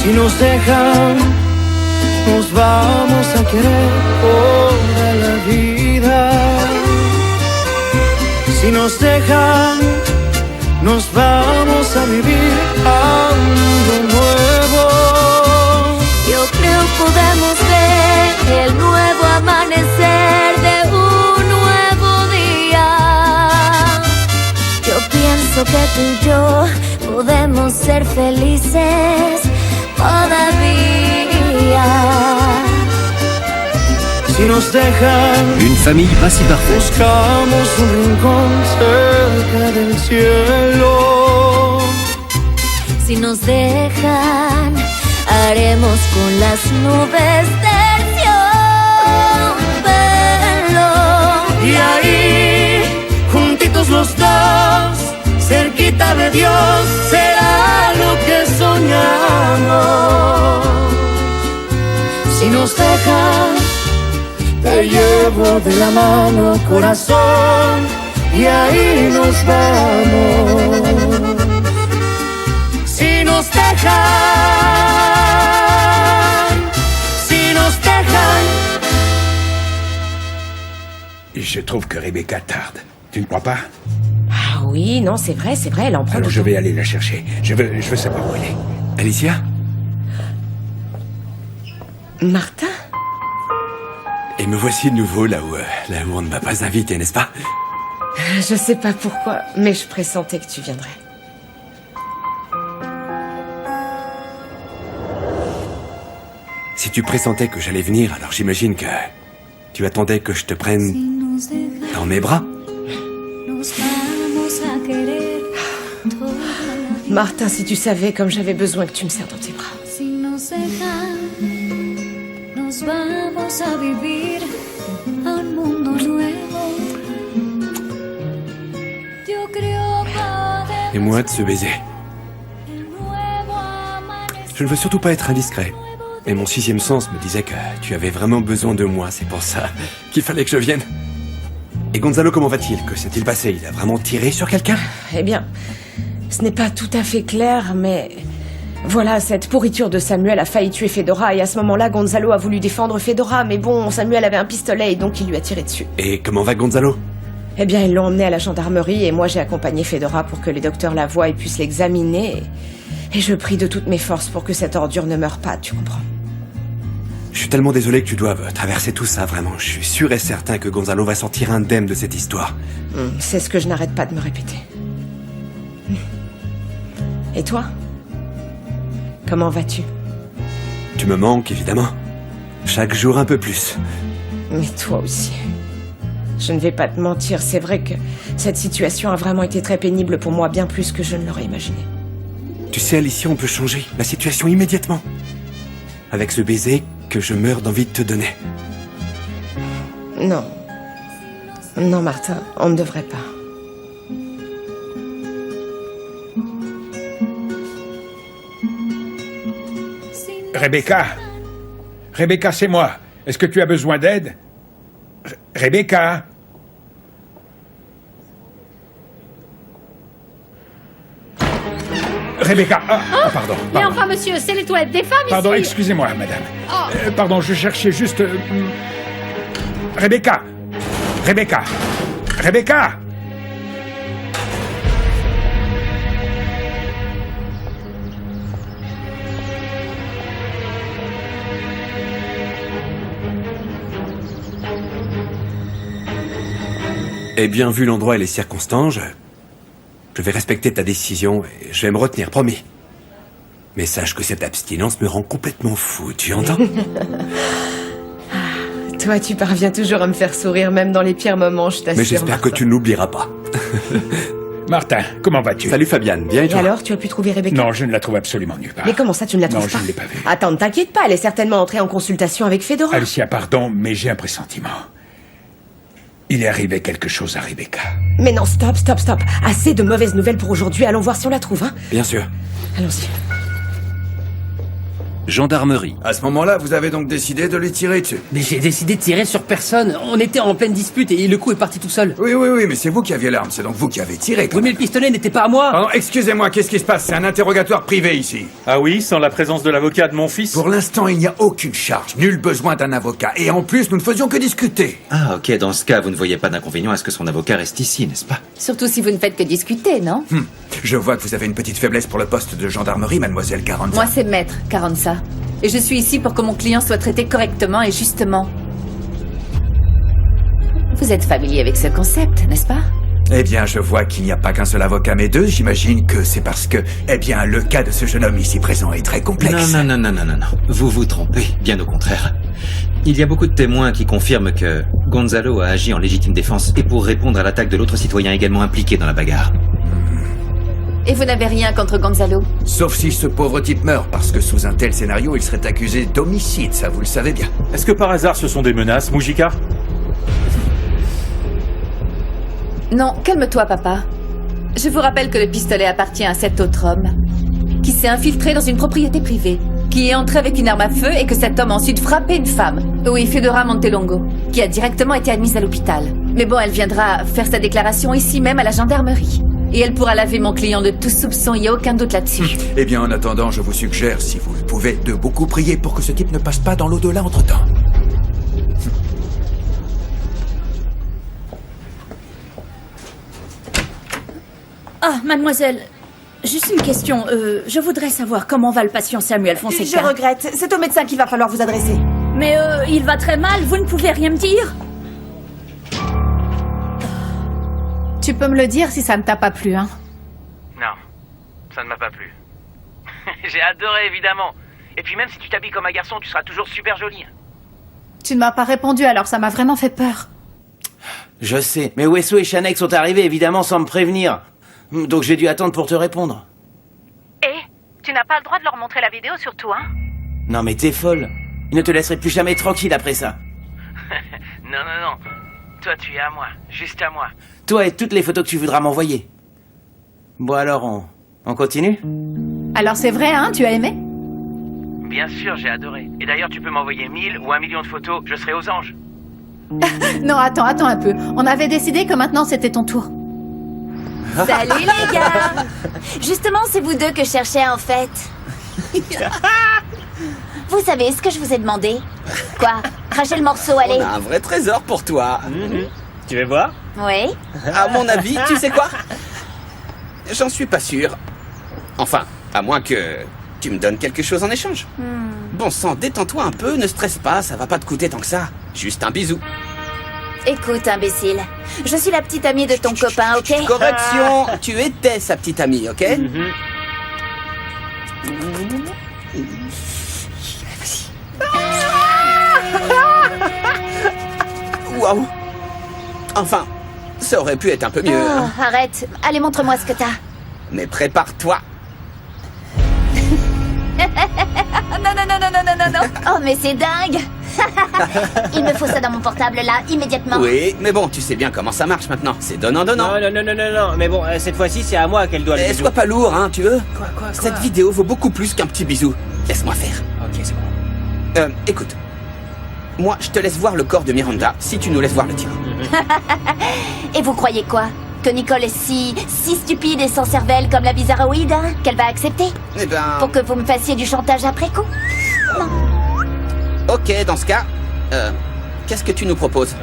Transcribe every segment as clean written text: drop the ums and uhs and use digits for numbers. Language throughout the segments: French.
Si nos dejan, nos vamos a querer toda la vida. Si nos dejan, nos vamos a vivir algo nuevo. Yo creo podemos ver el nuevo amanecer de un nuevo día. Yo pienso que tú y yo podemos ser felices todavía. Si nos dejan, Une famille pas si parfaite. buscamos un rincón cerca del cielo. Si nos dejan, haremos con las nubes terciopelo. Y ahí, juntitos los dos, cerquita de Dios, será lo que soñamos. Si nos dejan, te llevo de la mano, corazón, y ahí nos vamos. Si nos dejan, si nos dejan. Je trouve que Rebecca tarde. Tu ne crois pas? Ah oui, non, c'est vrai, elle en prend Alors du je temps. vais aller la chercher. Je veux savoir où elle est. Alicia? Martin? Et me voici de nouveau là où on ne m'a pas invité, n'est-ce pas? Je sais pas pourquoi, mais je pressentais que tu viendrais. Si tu pressentais que j'allais venir, alors j'imagine que tu attendais que je te prenne dans mes bras. Martin, si tu savais comme j'avais besoin que tu me serres dans tes bras. Si nos dejan, nos vamos a vivir a un mundo nuevo. Yo creo Et moi de ce baiser. nuevo amanecer. Je ne veux surtout pas être indiscret. Mais mon sixième sens me disait que tu avais vraiment besoin de moi, c'est pour ça qu'il fallait que je vienne. Et Gonzalo, comment va-t-il? Que s'est-il passé? Il a vraiment tiré sur quelqu'un? Eh bien, ce n'est pas tout à fait clair, mais... Voilà, cette pourriture de Samuel a failli tuer Fedora, et à ce moment-là, Gonzalo a voulu défendre Fedora, mais bon, Samuel avait un pistolet, et donc il lui a tiré dessus. Et comment va Gonzalo? Eh bien, ils l'ont emmené à la gendarmerie, et moi j'ai accompagné Fedora pour que les docteurs la voient et puissent l'examiner, et je prie de toutes mes forces pour que cette ordure ne meure pas, tu comprends? Je suis tellement désolé que tu doives traverser tout ça, vraiment. Je suis sûr et certain que Gonzalo va sortir indemne de cette histoire. C'est ce que je n'arrête pas de me répéter. Et toi? Comment vas-tu? Tu me manques, évidemment. Chaque jour un peu plus. Mais toi aussi. Je ne vais pas te mentir, c'est vrai que cette situation a vraiment été très pénible pour moi, bien plus que je ne l'aurais imaginé. Tu sais, Alicia, on peut changer la situation immédiatement. Avec ce baiser que je meurs d'envie de te donner. Non. Non, Martin, on ne devrait pas. Rebecca? Rebecca, c'est moi. Est-ce que tu as besoin d'aide? Rebecca? Rebecca, pardon. Mais Pardon, enfin, monsieur, c'est les toilettes des femmes Pardon, ici. excusez-moi, madame. Oh. Pardon, je cherchais juste... Rebecca! Rebecca! Rebecca! Eh bien, vu l'endroit et les circonstances, je vais respecter ta décision et je vais me retenir, promis. Mais sache que cette abstinence me rend complètement fou, tu entends? Toi, tu parviens toujours à me faire sourire, même dans les pires moments, je t'assure. Mais j'espère que Martin. tu ne l'oublieras pas. Martin, comment vas-tu? Salut Fabiane, bien et Et toi? alors, tu as pu trouver Rebecca? Non, je ne la trouve absolument nulle part. Mais comment ça, tu ne la trouves Non, pas? je ne l'ai pas vue. Attends, ne t'inquiète pas, elle est certainement entrée en consultation avec Fedora. Alicia, pardon, mais j'ai un pressentiment. Il est arrivé quelque chose à Rebecca. Mais non, stop. Assez de mauvaises nouvelles pour aujourd'hui, allons voir si on la trouve, hein? Bien sûr. Allons-y. Gendarmerie. À ce moment-là, vous avez donc décidé de lui tirer dessus. Mais j'ai décidé de tirer sur personne. On était en pleine dispute et le coup est parti tout seul. Oui, mais c'est vous qui aviez l'arme, c'est donc vous qui avez tiré. Oui, mais le pistolet n'était pas à moi. Pardon, excusez-moi, qu'est-ce qui se passe? C'est un interrogatoire privé ici. Ah oui, sans la présence de l'avocat de mon fils? Pour l'instant, il n'y a aucune charge, nul besoin d'un avocat. Et en plus, nous ne faisions que discuter. Ah, ok, dans ce cas, vous ne voyez pas d'inconvénient à ce que son avocat reste ici, n'est-ce pas? Surtout si vous ne faites que discuter, non? Je vois que vous avez une petite faiblesse pour le poste de gendarmerie, mademoiselle Carranza. Moi, c'est Maître Carranza. Et je suis ici pour que mon client soit traité correctement et justement. Vous êtes familier avec ce concept, n'est-ce pas? Eh bien, je vois qu'il n'y a pas qu'un seul avocat, mais deux. J'imagine que c'est parce que, eh bien, le cas de ce jeune homme ici présent est très complexe. Non. Vous vous trompez, bien au contraire. Il y a beaucoup de témoins qui confirment que Gonzalo a agi en légitime défense et pour répondre à l'attaque de l'autre citoyen également impliqué dans la bagarre. Et vous n'avez rien contre Gonzalo? Sauf si ce pauvre type meurt, parce que sous un tel scénario, il serait accusé d'homicide, ça vous le savez bien. Est-ce que par hasard ce sont des menaces, Mujica? Non, calme-toi, papa. Je vous rappelle que le pistolet appartient à cet autre homme, qui s'est infiltré dans une propriété privée, qui est entré avec une arme à feu et que cet homme a ensuite frappé une femme. Oui, Fedora Montelongo, qui a directement été admise à l'hôpital. Mais bon, elle viendra faire sa déclaration ici même à la gendarmerie. Et elle pourra laver mon client de tout soupçon, il n'y a aucun doute là-dessus. Eh bien, en attendant, je vous suggère, si vous le pouvez, de beaucoup prier pour que ce type ne passe pas dans l'au-delà entre-temps. Ah, mademoiselle, juste une question. Je voudrais savoir comment va le patient Samuel Fonseca. Je regrette, c'est au médecin qu'il va falloir vous adresser. Mais il va très mal, vous ne pouvez rien me dire? Tu peux me le dire si ça ne t'a pas plu, hein? Non, ça ne m'a pas plu. J'ai adoré, évidemment. Et puis même si tu t'habilles comme un garçon, tu seras toujours super jolie. Tu ne m'as pas répondu, alors ça m'a vraiment fait peur. Je sais, mais Wesso et Shanek sont arrivés évidemment sans me prévenir. Donc j'ai dû attendre pour te répondre. Et tu n'as pas le droit de leur montrer la vidéo surtout, hein? Non mais t'es folle. Ils ne te laisseraient plus jamais tranquille après ça. Non. Toi, tu es à moi. Juste à moi. Toi et toutes les photos que tu voudras m'envoyer. Bon alors, on continue? Alors c'est vrai, hein? Tu as aimé? Bien sûr, j'ai adoré. Et d'ailleurs, tu peux m'envoyer 1000 ou 1 million de photos. Je serai aux anges. Non, attends un peu. On avait décidé que maintenant c'était ton tour. Salut les gars! Justement, c'est vous deux que je cherchais en fait. Vous savez ce que je vous ai demandé? Quoi? Crachez le morceau, allez. On a un vrai trésor pour toi. Tu veux voir? Oui. À mon avis, tu sais quoi? J'en suis pas sûr. Enfin, à moins que tu me donnes quelque chose en échange. Bon sang, détends-toi un peu, ne stresse pas, ça va pas te coûter tant que ça. Juste un bisou. Écoute, imbécile, je suis la petite amie de ton copain, ok? Correction, tu étais sa petite amie, ok? Waouh! Enfin, ça aurait pu être un peu mieux. Oh, arrête, allez, montre-moi ce que t'as. Mais prépare-toi. Non. Oh, mais c'est dingue. Il me faut ça dans mon portable, là, immédiatement. Oui, mais bon, tu sais bien comment ça marche maintenant. C'est donnant-donnant. Non. Mais bon, cette fois-ci, c'est à moi qu'elle doit le bisou. Sois pas lourd, hein, tu veux? Quoi? Cette vidéo vaut beaucoup plus qu'un petit bisou. Laisse-moi faire. Ok, c'est bon. Écoute. Moi, je te laisse voir le corps de Miranda, si tu nous laisses voir le tien. Et vous croyez quoi? Que Nicole est si stupide et sans cervelle comme la bizarroïde, hein? Qu'elle va accepter? Eh ben... Pour que vous me fassiez du chantage après coup? Non. Ok, dans ce cas, qu'est-ce que tu nous proposes?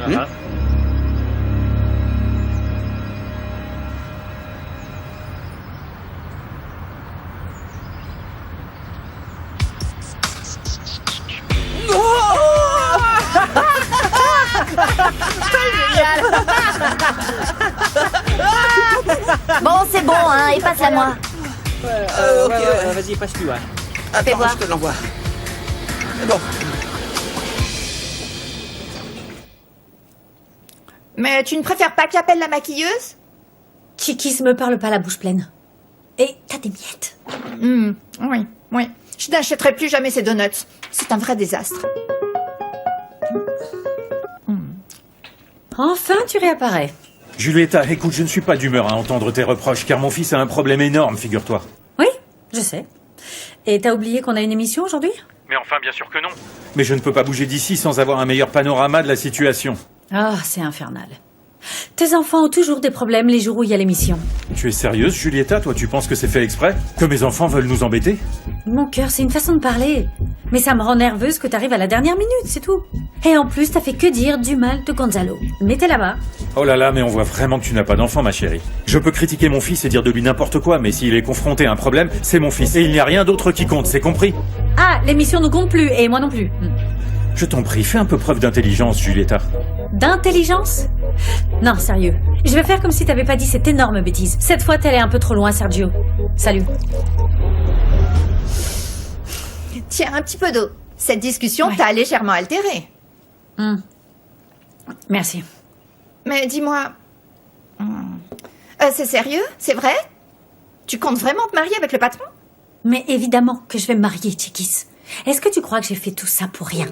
Bon, c'est bon, hein, et passe-la moi. Ouais, vas-y, passe-lui, ouais. Attends, je te l'envoie. Bon. Mais tu ne préfères pas que j'appelle la maquilleuse? Kikis me parle pas la bouche pleine. Et t'as des miettes. Oui. Je n'achèterai plus jamais ces donuts. C'est un vrai désastre. Enfin, tu réapparais. Julieta, écoute, je ne suis pas d'humeur à entendre tes reproches, car mon fils a un problème énorme, figure-toi. Oui, je sais. Et t'as oublié qu'on a une émission aujourd'hui? Mais enfin, bien sûr que non. Mais je ne peux pas bouger d'ici sans avoir un meilleur panorama de la situation. Ah, c'est infernal. Tes enfants ont toujours des problèmes les jours où il y a l'émission. Tu es sérieuse, Julieta? Toi, tu penses que c'est fait exprès? Que mes enfants veulent nous embêter? Mon cœur, c'est une façon de parler. Mais ça me rend nerveuse que t'arrives à la dernière minute, c'est tout. Et en plus, t'as fait que dire du mal de Gonzalo. Mettez là-bas. Oh là là, mais on voit vraiment que tu n'as pas d'enfant, ma chérie. Je peux critiquer mon fils et dire de lui n'importe quoi, mais s'il est confronté à un problème, c'est mon fils. Et il n'y a rien d'autre qui compte, c'est compris? Ah, l'émission ne compte plus, et moi non plus. Je t'en prie, fais un peu preuve d'intelligence, Julieta. D'intelligence? Non, sérieux. Je vais faire comme si t'avais pas dit cette énorme bêtise. Cette fois, t'es allé un peu trop loin, Sergio. Salut. Tiens, un petit peu d'eau. Cette discussion t'a légèrement altérée. Merci. Mais dis-moi... c'est sérieux? C'est vrai? Tu comptes vraiment te marier avec le patron? Mais évidemment que je vais me marier, Chiquis. Est-ce que tu crois que j'ai fait tout ça pour rien?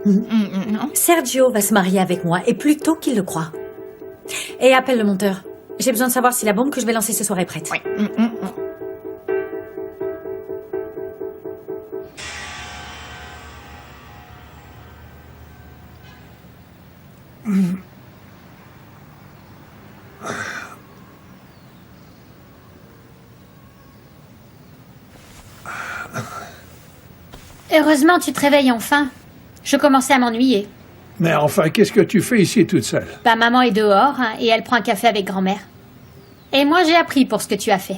Non. Sergio va se marier avec moi, et plus tôt qu'il le croit. Et appelle le monteur. J'ai besoin de savoir si la bombe que je vais lancer ce soir est prête. Oui. Heureusement, tu te réveilles enfin. Je commençais à m'ennuyer. Mais enfin, qu'est-ce que tu fais ici toute seule? Bah, maman est dehors et elle prend un café avec grand-mère. Et moi, j'ai appris pour ce que tu as fait.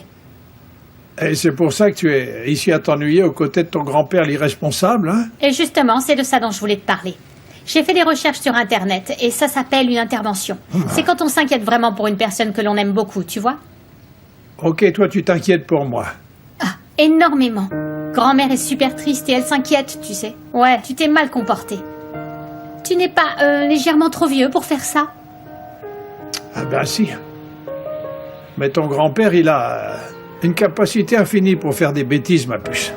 Et c'est pour ça que tu es ici à t'ennuyer aux côtés de ton grand-père l'irresponsable, hein? Et justement, c'est de ça dont je voulais te parler. J'ai fait des recherches sur Internet et ça s'appelle une intervention. C'est quand on s'inquiète vraiment pour une personne que l'on aime beaucoup, tu vois? Ok, toi tu t'inquiètes pour moi. Ah, énormément. Grand-mère est super triste et elle s'inquiète, tu sais. Ouais, tu t'es mal comporté. Tu n'es pas légèrement trop vieux pour faire ça? Ah ben si. Mais ton grand-père, il a une capacité infinie pour faire des bêtises, ma puce.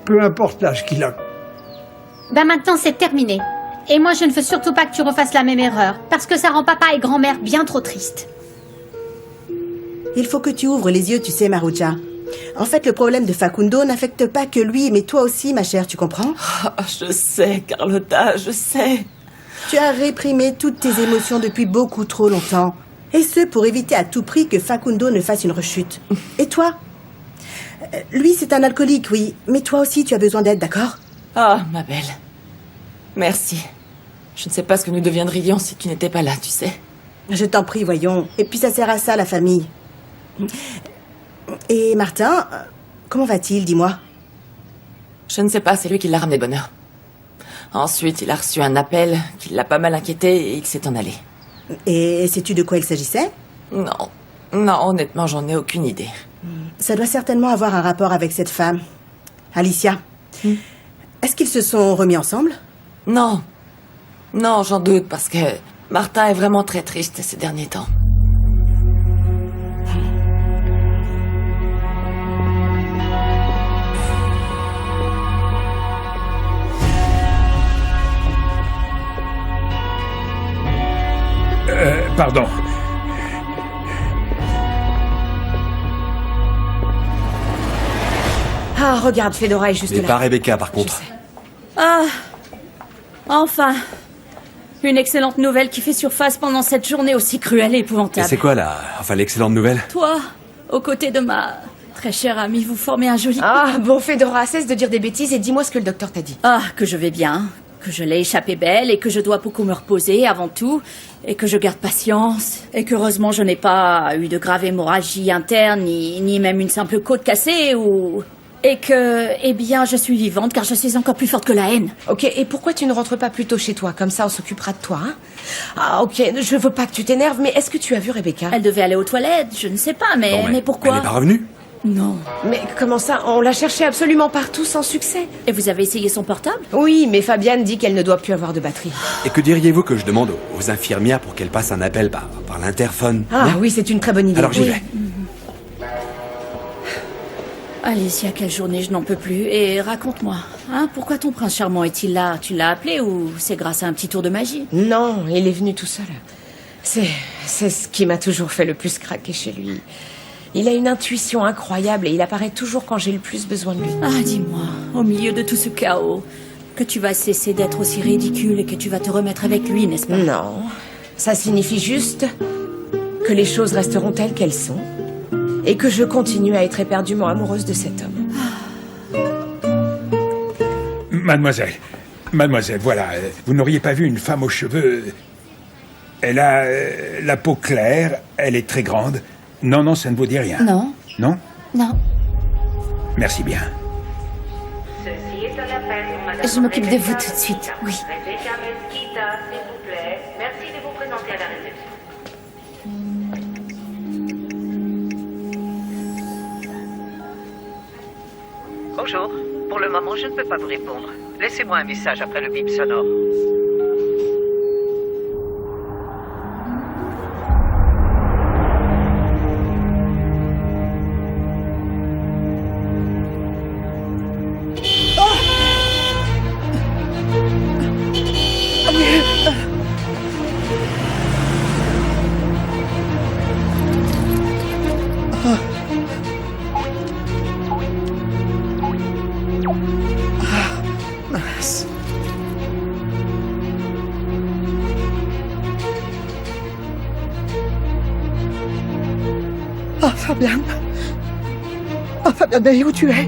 Peu importe l'âge qu'il a. Ben maintenant, c'est terminé. Et moi, je ne veux surtout pas que tu refasses la même erreur, parce que ça rend papa et grand-mère bien trop tristes. Il faut que tu ouvres les yeux, tu sais, Marucha. En fait, le problème de Facundo n'affecte pas que lui, mais toi aussi, ma chère, tu comprends? Je sais, Carlotta, je sais. Tu as réprimé toutes tes émotions depuis beaucoup trop longtemps. Et ce, pour éviter à tout prix que Facundo ne fasse une rechute. Et toi? Lui, c'est un alcoolique, oui. Mais toi aussi, tu as besoin d'aide, d'accord? Ah, ma belle. Merci. Je ne sais pas ce que nous deviendrions si tu n'étais pas là, tu sais. Je t'en prie, voyons. Et puis ça sert à ça, la famille. Et Martin, comment va-t-il, dis-moi? Je ne sais pas, c'est lui qui l'a ramené de bonne heure. Ensuite, il a reçu un appel qui l'a pas mal inquiété et il s'est en allé. Et sais-tu de quoi il s'agissait? Non. Non, honnêtement, j'en ai aucune idée. Ça doit certainement avoir un rapport avec cette femme. Alicia. Est-ce qu'ils se sont remis ensemble? Non. Non, j'en doute parce que Martin est vraiment très triste ces derniers temps. Pardon. Ah, regarde, Fedora est juste Mais là. pas Rebecca, par contre. Ah, enfin. Une excellente nouvelle qui fait surface pendant cette journée aussi cruelle et Et épouvantable. c'est quoi, là? Enfin, l'excellente nouvelle? Toi, aux côtés de ma très chère amie, vous formez un joli... Ah, bon, Fedora, cesse de dire des bêtises et dis-moi ce que le docteur t'a dit. Ah, que je vais bien, que je l'ai échappé belle et que je dois beaucoup me reposer avant tout, et que je garde patience, et qu'heureusement je n'ai pas eu de grave hémorragie interne, ni même une simple côte cassée, ou... Et que, eh bien, je suis vivante car je suis encore plus forte que la haine. Ok, et pourquoi tu ne rentres pas plus tôt chez toi? Comme ça, on s'occupera de toi, hein? Ah, ok, je veux pas que tu t'énerves, mais est-ce que tu as vu Rebecca? Elle devait aller aux toilettes, je ne sais pas, mais pourquoi? Elle n'est pas revenue? Non. Mais comment ça? On l'a cherchée absolument partout sans succès. Et vous avez essayé son portable? Oui, mais Fabienne dit qu'elle ne doit plus avoir de batterie. Et que diriez-vous que je demande aux infirmières pour qu'elles passent un appel par l'interphone? Ah oui, c'est une très bonne idée. Alors j'y vais. Alicia, quelle journée, je n'en peux plus. Et raconte-moi, hein, pourquoi ton prince charmant est-il là? Tu l'as appelé ou c'est grâce à un petit tour de magie? Non, il est venu tout seul. C'est ce qui m'a toujours fait le plus craquer chez lui. Il a une intuition incroyable et il apparaît toujours quand j'ai le plus besoin de lui. Ah, dis-moi, au milieu de tout ce chaos, que tu vas cesser d'être aussi ridicule et que tu vas te remettre avec lui, n'est-ce pas? Non, ça signifie juste que les choses resteront telles qu'elles sont et que je continue à être éperdument amoureuse de cet homme. Mademoiselle, voilà, vous n'auriez pas vu une femme aux cheveux... Elle a la peau claire, elle est très grande. Non, ça ne vous dit rien. Non. Non? Non. Merci bien. Je m'occupe de vous tout de suite, oui. Merci de vous présenter à la réception. Bonjour. Pour le moment, je ne peux pas vous répondre. Laissez-moi un message après le bip sonore. Mince. Oh, Fabian. Oh, Fabian, mais où tu es?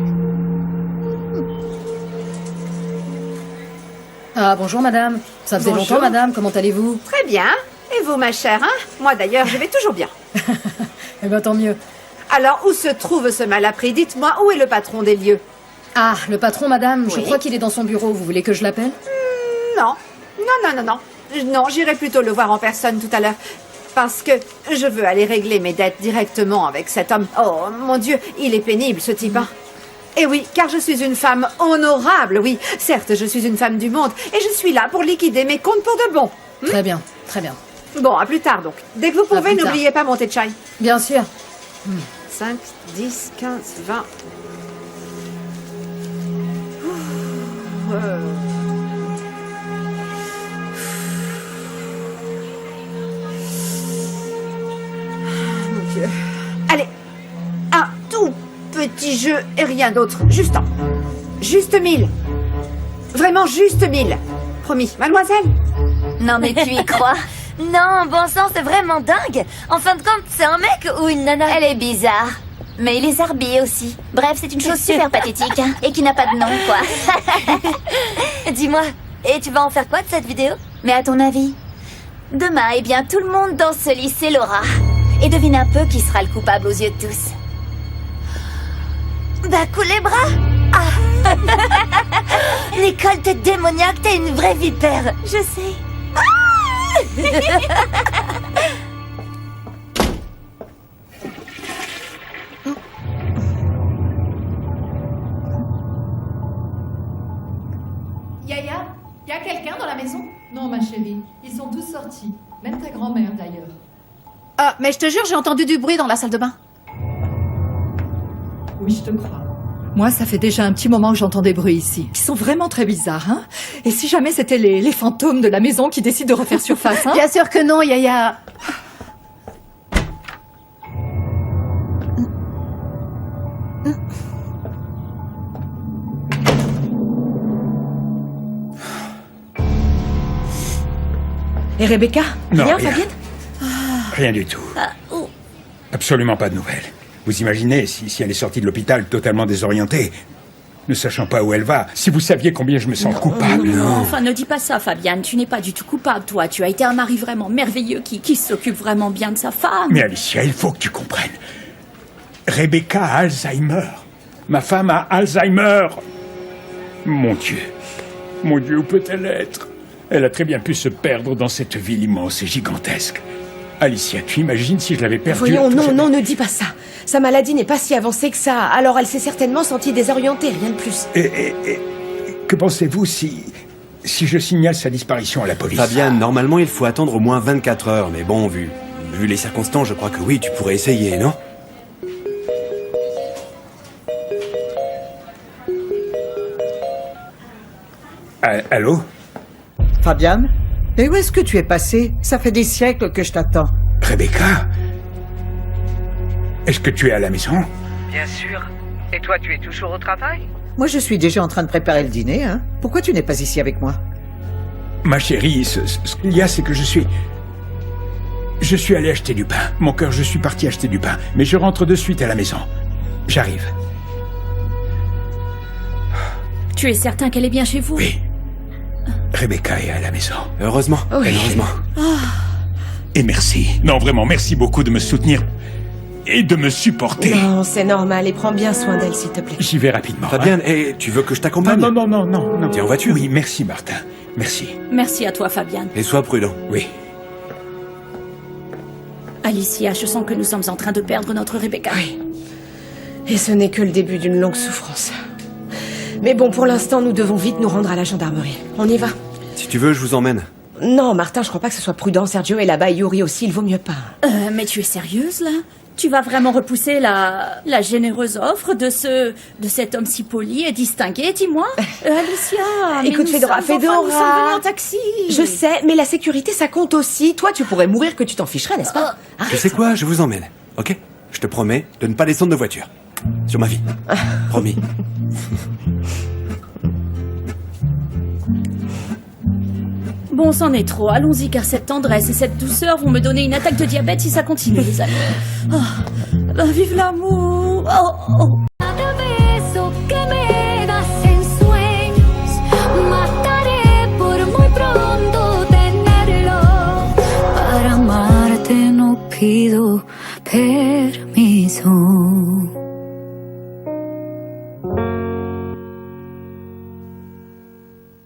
Ah, bonjour madame. Ça faisait Bonjour. longtemps madame, comment allez-vous? Très bien. Et vous, ma chère, hein? Moi, d'ailleurs, je vais toujours bien. Eh ben tant mieux. Alors, où se trouve ce malappris? Dites-moi, où est le patron des lieux? Ah, le patron madame, je Oui. crois qu'il est dans son bureau. Vous voulez que je l'appelle? Non. Non. Non, j'irai plutôt le voir en personne tout à l'heure. Parce que je veux aller régler mes dettes directement avec cet homme. Oh, mon Dieu, il est pénible, ce type, hein. Et oui, car je suis une femme honorable, oui. Certes, je suis une femme du monde, et je suis là pour liquider mes comptes pour de bon. Très bien, très bien. Bon, à plus tard, donc. Dès que vous À pouvez, plus tard. n'oubliez pas mon thé de chai. Bien sûr. 5, 10, 15, 20... Mon Dieu. Allez, un tout petit jeu et rien d'autre. Juste 1000. Vraiment juste 1000. Promis, mademoiselle. Non mais tu y crois? Non, bon sang, c'est vraiment dingue. En fin de compte, c'est un mec ou une nana? Elle est bizarre. Mais il est zarbi aussi. Bref, c'est une chose super pathétique, hein, et qui n'a pas de nom, quoi. Dis-moi, et tu vas en faire quoi de cette vidéo? Mais à ton avis? Demain, eh bien, tout le monde dans ce lycée l'aura. Et devine un peu qui sera le coupable aux yeux de tous. Bah, coule les bras. Ah. Nicole, t'es démoniaque, t'es une vraie vipère. Je sais. Yaya, y a quelqu'un dans la maison? Non, ma chérie. Ils sont tous sortis. Même ta grand-mère, d'ailleurs. Ah, mais je te jure, j'ai entendu du bruit dans la salle de bain. Oui, je te crois. Moi, ça fait déjà un petit moment que j'entends des bruits ici. Qui sont vraiment très bizarres, hein? Et si jamais c'était les fantômes de la maison qui décident de refaire surface, hein? Bien sûr que non, Yaya. Et Rebecca? Non, Rien, rien. Fabienne? Rien du tout. Absolument pas de nouvelles. Vous imaginez si elle est sortie de l'hôpital totalement désorientée, ne sachant pas où elle va, si vous saviez combien je me sens coupable. Non, enfin, ne dis pas ça, Fabiane. Tu n'es pas du tout coupable, toi. Tu as été un mari vraiment merveilleux qui s'occupe vraiment bien de sa femme. Mais Alicia, il faut que tu comprennes. Rebecca a Alzheimer. Ma femme a Alzheimer. Mon Dieu, où peut-elle être? Elle a très bien pu se perdre dans cette ville immense et gigantesque. Alicia, tu imagines si je l'avais perdue? Voyons, non, ne dis pas ça. Sa maladie n'est pas si avancée que ça. Alors elle s'est certainement sentie désorientée, rien de plus. Et que pensez-vous si je signale sa disparition à la police? Fabienne, normalement il faut attendre au moins 24 heures, mais bon, vu les circonstances, je crois que oui, tu pourrais essayer, non? Allô? Fabienne? Et où est-ce que tu es passé? Ça fait des siècles que je t'attends. Rebecca? Est-ce que tu es à la maison? Bien sûr. Et toi, tu es toujours au travail? Moi, je suis déjà en train de préparer le dîner, hein. Pourquoi tu n'es pas ici avec moi? Ma chérie, ce qu'il y a, c'est que je suis allé acheter du pain. Mon cœur, je suis parti acheter du pain. Mais je rentre de suite à la maison. J'arrive. Tu es certain qu'elle est bien chez vous? Oui. Rebecca est à la maison. Heureusement. Oui. Heureusement. Et merci. Non, vraiment, merci beaucoup de me soutenir et de me supporter. Non, c'est normal, et prends bien soin d'elle, s'il te plaît. J'y vais rapidement. Fabienne, et tu veux que je t'accompagne? Non. T'es en voiture? Oui, merci, Martin. Merci. Merci à toi, Fabian. Et sois prudent. Oui. Alicia, je sens que nous sommes en train de perdre notre Rebecca. Oui. Et ce n'est que le début d'une longue souffrance. Mais bon, pour l'instant, nous devons vite nous rendre à la gendarmerie. On y va? Si tu veux, je vous emmène. Non, Martin, je crois pas que ce soit prudent. Sergio est là-bas et Yuri aussi, il vaut mieux pas. Mais tu es sérieuse, là? Tu vas vraiment repousser la généreuse offre de cet homme si poli et distingué, dis-moi? Alicia, mais écoute, nous Fedora, sommes venus en Fedora. taxi. Je sais, mais la sécurité, ça compte aussi. Toi, tu pourrais mourir que tu t'en ficherais, n'est-ce pas? Tu sais quoi? Je vous emmène. Ok? Je te promets de ne pas descendre de voiture. Sur ma vie. Promis. Bon, c'en est trop. Allons-y, car cette tendresse et cette douceur vont me donner une attaque de diabète si ça continue, les amis. Vive l'amour! Cada beso que me das en sueños, mataré por muy pronto tenerlo. Para amarte no pido permiso.